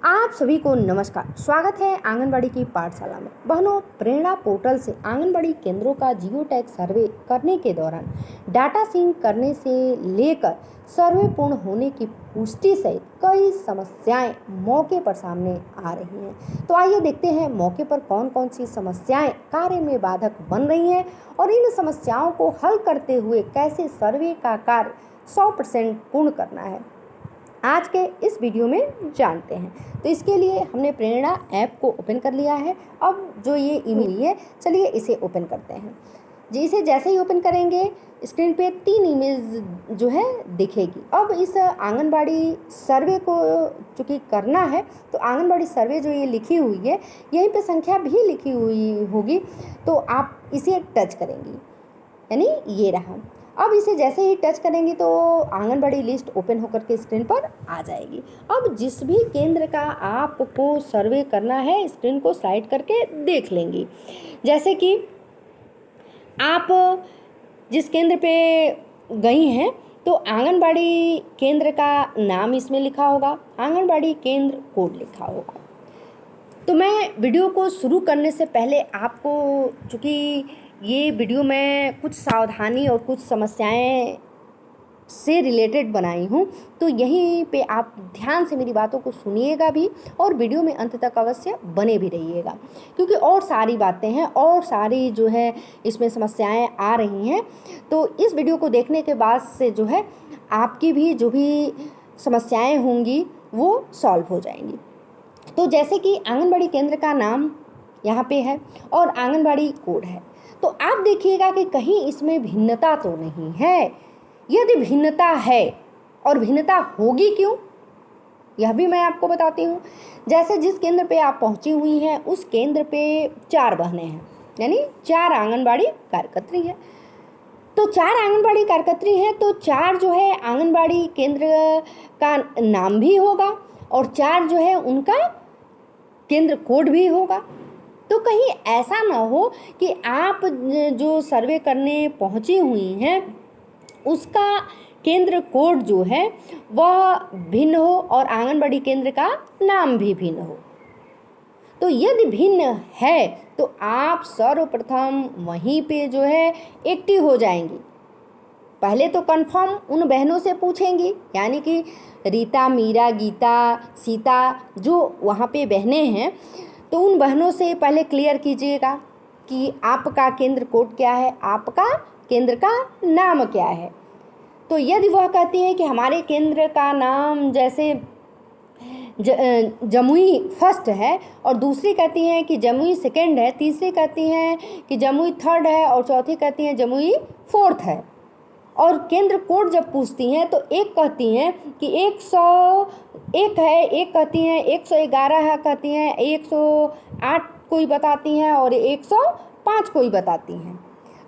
आप सभी को नमस्कार। स्वागत है आंगनबाड़ी की पाठशाला में। बहनों, प्रेरणा पोर्टल से आंगनबाड़ी केंद्रों का जियो टैग सर्वे करने के दौरान डाटा सिंक करने से लेकर सर्वे पूर्ण होने की पुष्टि सहित कई समस्याएं मौके पर सामने आ रही हैं। तो आइए देखते हैं मौके पर कौन कौन सी समस्याएं कार्य में बाधक बन रही हैं और इन समस्याओं को हल करते हुए कैसे सर्वे का कार्य 100% पूर्ण करना है। आज के इस वीडियो में जानते हैं। तो इसके लिए हमने प्रेरणा ऐप को ओपन कर लिया है। अब जो ये ईमेल है, चलिए इसे ओपन करते हैं जी। इसे जैसे ही ओपन करेंगे स्क्रीन पे 3 इमेज जो है दिखेगी। अब इस आंगनबाड़ी सर्वे को चूँकि करना है तो आंगनबाड़ी सर्वे जो ये लिखी हुई है यहीं पे संख्या भी लिखी हुई होगी, तो आप इसे टच करेंगी, यानी ये रहा। अब इसे जैसे ही टच करेंगे तो आंगनबाड़ी लिस्ट ओपन होकर के स्क्रीन पर आ जाएगी। अब जिस भी केंद्र का आपको सर्वे करना है स्क्रीन को स्लाइड करके देख लेंगी। जैसे कि आप जिस केंद्र पे गई हैं तो आंगनबाड़ी केंद्र का नाम इसमें लिखा होगा, आंगनबाड़ी केंद्र कोड लिखा होगा। तो मैं वीडियो को शुरू करने से पहले आपको, चूँकि ये वीडियो मैं कुछ सावधानी और कुछ समस्याएं से रिलेटेड बनाई हूँ, तो यहीं पे आप ध्यान से मेरी बातों को सुनिएगा भी और वीडियो में अंत तक अवश्य बने भी रहिएगा, क्योंकि और सारी बातें हैं और सारी जो है इसमें समस्याएं आ रही हैं। तो इस वीडियो को देखने के बाद से जो है आपकी भी जो भी समस्याएँ होंगी वो सॉल्व हो जाएंगी। तो जैसे कि आंगनबाड़ी केंद्र का नाम यहाँ पे है और आंगनबाड़ी कोड है, तो आप देखिएगा कि कहीं इसमें भिन्नता तो नहीं है। यदि भिन्नता है और भिन्नता होगी क्यों, यह भी मैं आपको बताती हूँ। जैसे जिस केंद्र पे आप पहुँची हुई हैं उस केंद्र पे 4 बहनें हैं, यानी 4 आंगनबाड़ी कार्यकर्त्री हैं। तो 4 आंगनबाड़ी कार्यकर्त्री हैं तो 4 जो है आंगनबाड़ी केंद्र का नाम भी होगा और 4 जो है उनका केंद्र कोड भी होगा। तो कहीं ऐसा ना हो कि आप जो सर्वे करने पहुंची हुई हैं उसका केंद्र कोड जो है वह भिन्न हो और आंगनबाड़ी केंद्र का नाम भी भिन्न हो। तो यदि भिन्न है तो आप सर्वप्रथम वहीं पे जो है एक्टिव हो जाएंगी। पहले तो कंफर्म उन बहनों से पूछेंगी, यानी कि रीता, मीरा, गीता, सीता जो वहाँ पे बहनें हैं, तो उन बहनों से पहले क्लियर कीजिएगा कि आपका केंद्र कोड क्या है, आपका केंद्र का नाम क्या है। तो यदि वह कहती हैं कि हमारे केंद्र का नाम जैसे जमुई फर्स्ट है और दूसरी कहती हैं कि जमुई सेकंड है, तीसरी कहती हैं कि जमुई थर्ड है और चौथी कहती हैं जमुई फोर्थ है, और केंद्र कोड जब पूछती हैं तो एक कहती हैं कि 101 है, एक कहती हैं 111 है, कहती हैं 108 कोई बताती हैं और 105 कोई बताती हैं।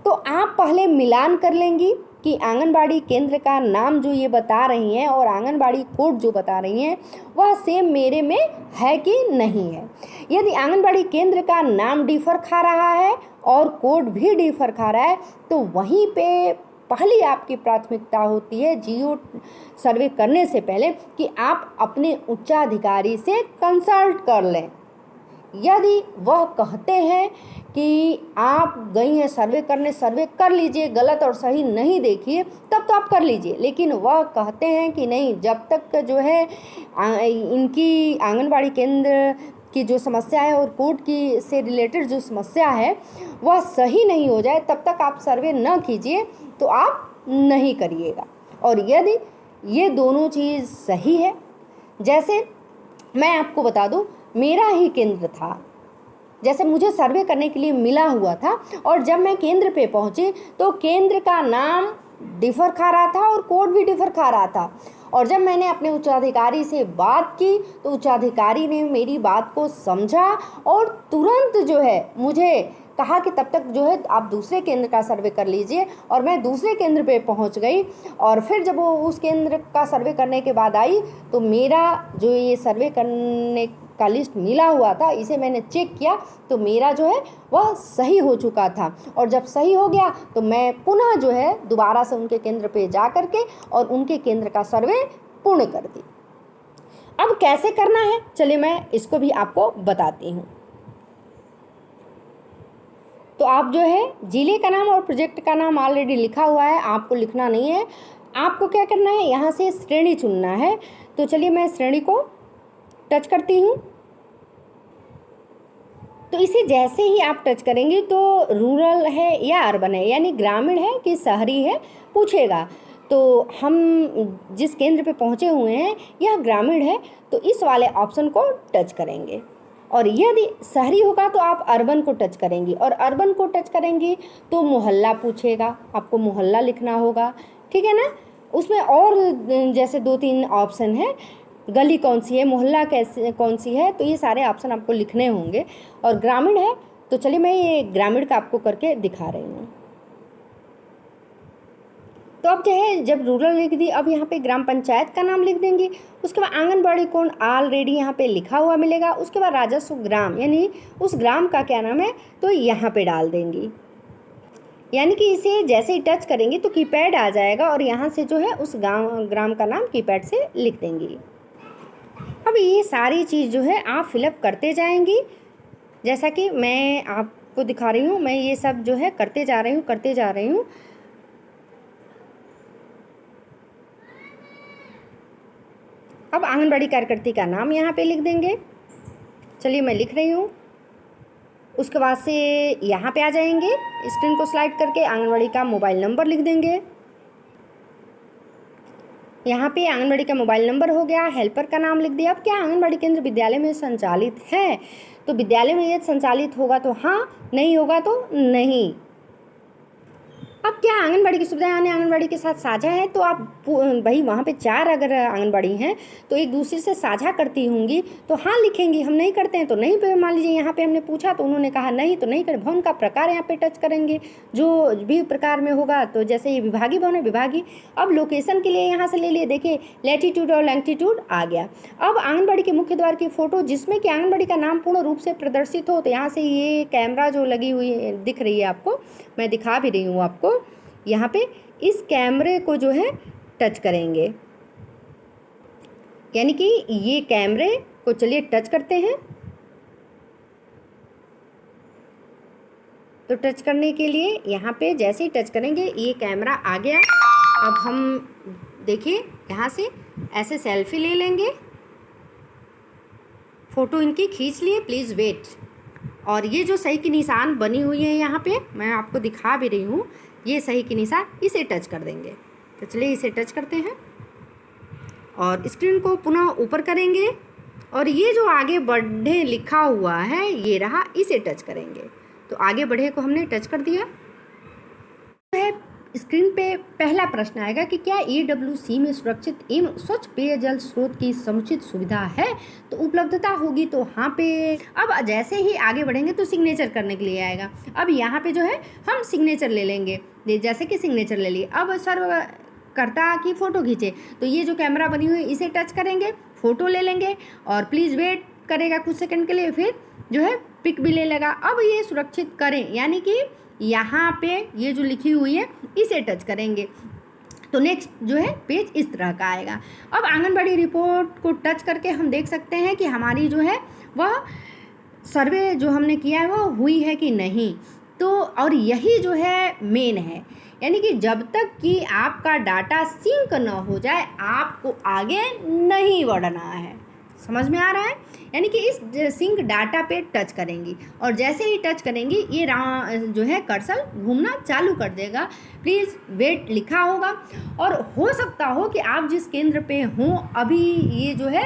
तो आप पहले मिलान कर लेंगी कि आंगनबाड़ी केंद्र का नाम जो ये बता रही हैं और आंगनबाड़ी कोड जो बता रही हैं वह सेम मेरे में है कि नहीं है। यदि आंगनबाड़ी केंद्र का नाम डिफर खा रहा है और कोड भी डिफर खा रहा है तो वहीं पे पहली आपकी प्राथमिकता होती है जियो सर्वे करने से पहले कि आप अपने उच्चाधिकारी से कंसल्ट कर लें। यदि वह कहते हैं कि आप गई हैं सर्वे करने, सर्वे कर लीजिए, गलत और सही नहीं देखिए, तब तो आप कर लीजिए। लेकिन वह कहते हैं कि नहीं, जब तक जो है इनकी आंगनबाड़ी केंद्र की जो समस्या है और कोड की से रिलेटेड जो समस्या है वह सही नहीं हो जाए तब तक आप सर्वे न कीजिए, तो आप नहीं करिएगा। और यदि ये दोनों चीज़ सही है, जैसे मैं आपको बता दूं, मेरा ही केंद्र था, जैसे मुझे सर्वे करने के लिए मिला हुआ था और जब मैं केंद्र पे पहुंची तो केंद्र का नाम डिफर खा रहा था और कोड भी डिफर खा रहा था। और जब मैंने अपने उच्चाधिकारी से बात की तो उच्चाधिकारी ने मेरी बात को समझा और तुरंत जो है मुझे कहा कि तब तक जो है आप दूसरे केंद्र का सर्वे कर लीजिए। और मैं दूसरे केंद्र पे पहुंच गई और फिर जब वो उस केंद्र का सर्वे करने के बाद आई तो मेरा जो ये सर्वे करने का लिस्ट मिला हुआ था इसे मैंने चेक किया तो मेरा जो है वह सही हो चुका था। और जब सही हो गया तो मैं पुनः जो है दोबारा से उनके केंद्र पे जा कर के और उनके केंद्र का सर्वे पूर्ण कर दी। अब कैसे करना है, चलिए मैं इसको भी आपको बताती हूँ। तो आप जो है जिले का नाम और प्रोजेक्ट का नाम ऑलरेडी लिखा हुआ है, आपको लिखना नहीं है। आपको क्या करना है, यहाँ से श्रेणी चुनना है। तो चलिए मैं श्रेणी को टच करती हूँ। तो इसे जैसे ही आप टच करेंगे तो रूरल है या अर्बन है, यानी ग्रामीण है कि शहरी है, पूछेगा। तो हम जिस केंद्र पे पहुँचे हुए हैं यह ग्रामीण है, तो इस वाले ऑप्शन को टच करेंगे। और यदि शहरी होगा तो आप अर्बन को टच करेंगी, और अर्बन को टच करेंगी तो मोहल्ला पूछेगा, आपको मोहल्ला लिखना होगा, ठीक है ना। उसमें और जैसे 2-3 ऑप्शन है, गली कौन सी है, मोहल्ला कैसे कौन सी है, तो ये सारे ऑप्शन आपको लिखने होंगे। और ग्रामीण है तो चलिए मैं ये ग्रामीण का आपको करके दिखा रही हूँ। तो अब जो है जब रूरल लिख दी, अब यहाँ पे ग्राम पंचायत का नाम लिख देंगे। उसके बाद आंगनबाड़ी कोण ऑलरेडी यहाँ पे लिखा हुआ मिलेगा। उसके बाद राजस्व ग्राम, यानी उस ग्राम का क्या नाम है, तो यहाँ पे डाल देंगी। यानी कि इसे जैसे ही टच करेंगे तो कीपैड आ जाएगा, और यहाँ से जो है उस ग्राम का नाम कीपैड से लिख देंगी। अब ये सारी चीज़ जो है आप फिलअप करते जाएंगी, जैसा कि मैं आपको दिखा रही हूँ। मैं ये सब जो है करते जा रही हूँ। अब आंगनबाड़ी कार्यकर्ती का नाम यहाँ पे लिख देंगे। चलिए मैं लिख रही हूँ। उसके बाद से यहाँ पे आ जाएंगे, स्क्रीन को स्लाइड करके आंगनबाड़ी का मोबाइल नंबर लिख देंगे। यहाँ पे आंगनबाड़ी का मोबाइल नंबर हो गया, हेल्पर का नाम लिख दिया। अब क्या आंगनबाड़ी केंद्र विद्यालय में संचालित है, तो विद्यालय में यदि संचालित होगा तो हाँ, नहीं होगा तो नहीं। अब क्या आंगनबाड़ी की सुविधाएं अन्य आंगनबाड़ी के साथ साझा है, तो आप भाई वहाँ पे 4 अगर आंगनबाड़ी हैं तो एक दूसरे से साझा करती होंगी तो हाँ लिखेंगी, हम नहीं करते हैं तो नहीं पे। मान लीजिए यहाँ पे हमने पूछा तो उन्होंने कहा नहीं, तो नहीं कर। भवन का प्रकार यहाँ पे टच करेंगे, जो भी प्रकार में होगा। तो जैसे ये विभागीय भवन है, विभागीय। अब लोकेशन के लिए यहाँ से ले लिए, देखिए लैटीट्यूड और लैंगटीट्यूड आ गया। अब आंगनबाड़ी के मुख्य द्वार की फ़ोटो जिसमें कि आंगनबाड़ी का नाम पूर्ण रूप से प्रदर्शित हो, तो यहाँ से ये कैमरा जो लगी हुई दिख रही है आपको, मैं दिखा भी रही हूँ आपको। यहाँ पे इस कैमरे को जो है टच करेंगे, यानी कि ये कैमरे को चलिए टच करते हैं। तो टच करने के लिए यहाँ पे जैसे ही टच करेंगे ये कैमरा आ गया। अब हम देखिए यहाँ से ऐसे सेल्फी ले लेंगे, फ़ोटो इनकी खींच लिए, प्लीज़ वेट। और ये जो सही की निशान बनी हुई है यहाँ पे, मैं आपको दिखा भी रही हूँ, ये सही की निशान, इसे टच कर देंगे। तो चलिए इसे टच करते हैं और स्क्रीन को पुनः ऊपर करेंगे, और ये जो आगे बढ़े लिखा हुआ है ये रहा, इसे टच करेंगे। तो आगे बढ़े को हमने टच कर दिया है। स्क्रीन पे पहला प्रश्न आएगा कि क्या EWC में सुरक्षित एवं स्वच्छ पेयजल स्रोत की समुचित सुविधा है, तो उपलब्धता होगी तो हाँ पे। अब जैसे ही आगे बढ़ेंगे तो सिग्नेचर करने के लिए आएगा। अब यहाँ पे जो है हम सिग्नेचर ले लेंगे, जैसे कि सिग्नेचर ले लिए। अब सर्वकर्ता की फ़ोटो खींचे, तो ये जो कैमरा बनी हुई इसे टच करेंगे, फ़ोटो ले लेंगे और प्लीज़ वेट करेगा कुछ सेकंड के लिए, फिर जो है पिक भी ले लेगा। अब ये सुरक्षित करें, यानी कि यहाँ पे ये जो लिखी हुई है इसे टच करेंगे तो नेक्स्ट जो है पेज इस तरह का आएगा। अब आंगनबाड़ी रिपोर्ट को टच करके हम देख सकते हैं कि हमारी जो है वह सर्वे जो हमने किया है वो हुई है कि नहीं। तो और यही जो है मेन है, यानी कि जब तक कि आपका डाटा सिंक न हो जाए आपको आगे नहीं बढ़ना है। समझ में आ रहा है? यानी कि इस सिंक डाटा पे टच करेंगी और जैसे ही टच करेंगी ये जो है कर्सर घूमना चालू कर देगा। प्लीज़ वेट लिखा होगा, और हो सकता हो कि आप जिस केंद्र पे हों अभी ये जो है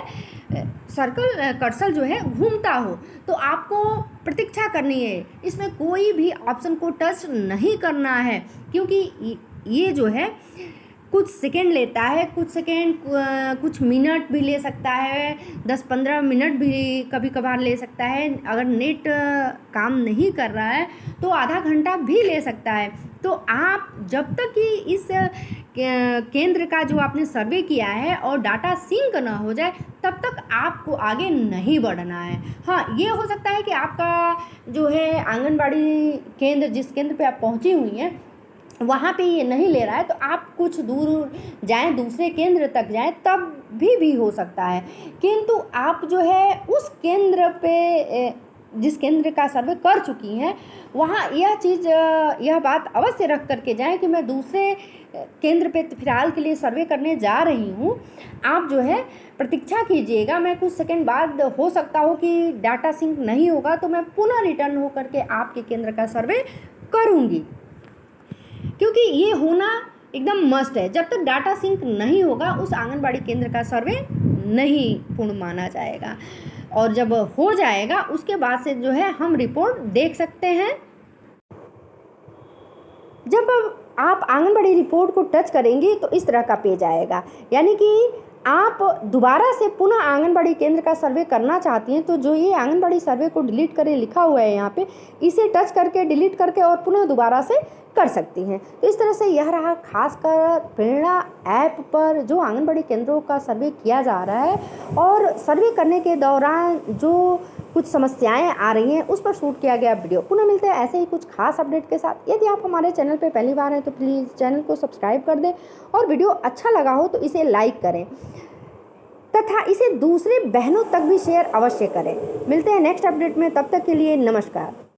सर्कल कर्सर जो है घूमता हो, तो आपको प्रतीक्षा करनी है। इसमें कोई भी ऑप्शन को टच नहीं करना है, क्योंकि ये जो है कुछ सेकेंड लेता है, कुछ मिनट भी ले सकता है, 10-15 मिनट भी कभी कभार ले सकता है। अगर नेट काम नहीं कर रहा है तो आधा घंटा भी ले सकता है। तो आप जब तक कि इस केंद्र का जो आपने सर्वे किया है और डाटा सिंक ना हो जाए तब तक आपको आगे नहीं बढ़ना है। हाँ, ये हो सकता है कि आपका जो है आंगनबाड़ी केंद्र जिस केंद्र पे आप पहुंची हुई हैं वहाँ पे ये नहीं ले रहा है तो आप कुछ दूर जाएं, दूसरे केंद्र तक जाएं, तब भी हो सकता है। किंतु आप जो है उस केंद्र पे जिस केंद्र का सर्वे कर चुकी हैं वहाँ यह बात अवश्य रख करके जाएं कि मैं दूसरे केंद्र पे फिलहाल के लिए सर्वे करने जा रही हूँ। आप जो है प्रतीक्षा कीजिएगा, मैं कुछ सेकंड बाद हो सकता हो कि डाटा सिंक नहीं होगा तो मैं पुनः रिटर्न हो करके आपके केंद्र का सर्वे करूँगी, क्योंकि ये होना एकदम मस्ट है। जब तक डाटा सिंक नहीं होगा उस आंगनबाड़ी केंद्र का सर्वे नहीं पूर्ण माना जाएगा, और जब हो जाएगा उसके बाद से जो है हम रिपोर्ट देख सकते हैं। जब आप आंगनबाड़ी रिपोर्ट को टच करेंगे तो इस तरह का पेज आएगा, यानी कि आप दोबारा से पुनः आंगनबाड़ी केंद्र का सर्वे करना चाहती हैं तो जो ये आंगनबाड़ी सर्वे को डिलीट करें लिखा हुआ है यहाँ पे, इसे टच करके डिलीट करके और पुनः दोबारा से कर सकती हैं। तो इस तरह से यह रहा खासकर प्रेरणा ऐप पर जो आंगनबाड़ी केंद्रों का सर्वे किया जा रहा है, और सर्वे करने के दौरान जो कुछ समस्याएं आ रही हैं उस पर शूट किया गया वीडियो। पुनः मिलते हैं ऐसे ही कुछ खास अपडेट के साथ। यदि आप हमारे चैनल पर पहली बार हैं तो प्लीज़ चैनल को सब्सक्राइब कर दें, और वीडियो अच्छा लगा हो तो इसे लाइक करें तथा इसे दूसरे बहनों तक भी शेयर अवश्य करें। मिलते हैं नेक्स्ट अपडेट में, तब तक के लिए नमस्कार।